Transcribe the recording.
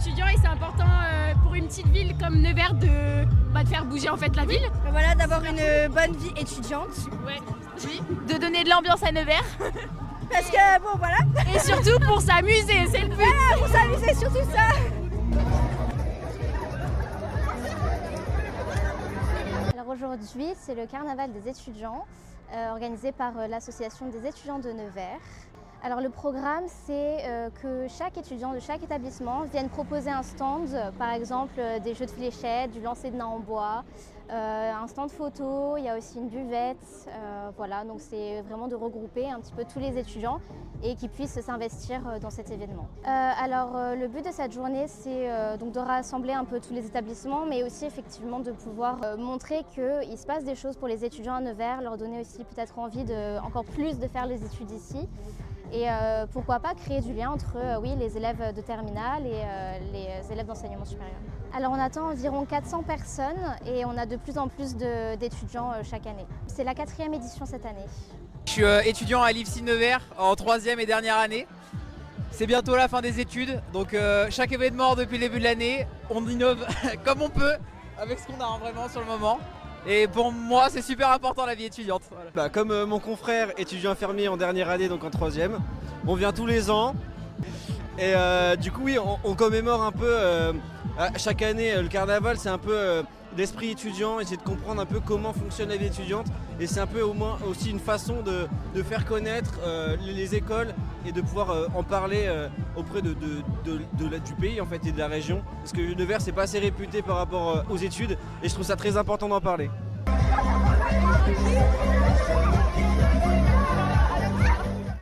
étudiants et c'est important pour une petite ville comme Nevers de faire bouger en fait la ville. Voilà, d'avoir une bonne vie étudiante. Ouais. Oui, de donner de l'ambiance à Nevers. Parce que bon voilà. Et surtout pour s'amuser, c'est le but. Voilà, pour s'amuser, surtout ça. Alors aujourd'hui, c'est le carnaval des étudiants organisé par l'association des étudiants de Nevers. Alors le programme, c'est que chaque étudiant de chaque établissement vienne proposer un stand, par exemple des jeux de fléchettes, du lancer de nains en bois, un stand photo, il y a aussi une buvette, voilà, donc c'est vraiment de regrouper un petit peu tous les étudiants et qu'ils puissent s'investir dans cet événement. Alors le but de cette journée, c'est donc de rassembler un peu tous les établissements, mais aussi effectivement de pouvoir montrer qu'il se passe des choses pour les étudiants à Nevers, leur donner aussi peut-être envie encore plus de faire les études ici. Et pourquoi pas créer du lien entre les élèves de terminale et les élèves d'enseignement supérieur. Alors on attend environ 400 personnes et on a de plus en plus d'étudiants chaque année. C'est la 4e édition cette année. Je suis étudiant à l'IFSI Nevers en 3e et dernière année. C'est bientôt la fin des études, donc chaque événement depuis le début de l'année, on innove comme on peut avec ce qu'on a vraiment sur le moment. Et pour moi, c'est super important la vie étudiante. Voilà. Comme mon confrère étudiant infirmier en dernière année, donc en 3e, on vient tous les ans. Et du coup, oui, on commémore un peu chaque année le carnaval, c'est un peu d'esprit étudiant, essayer de comprendre un peu comment fonctionne la vie étudiante. Et c'est un peu au moins aussi une façon de faire connaître les écoles et de pouvoir en parler auprès du pays en fait, et de la région. Parce que Nevers, c'est pas assez réputé par rapport aux études et je trouve ça très important d'en parler.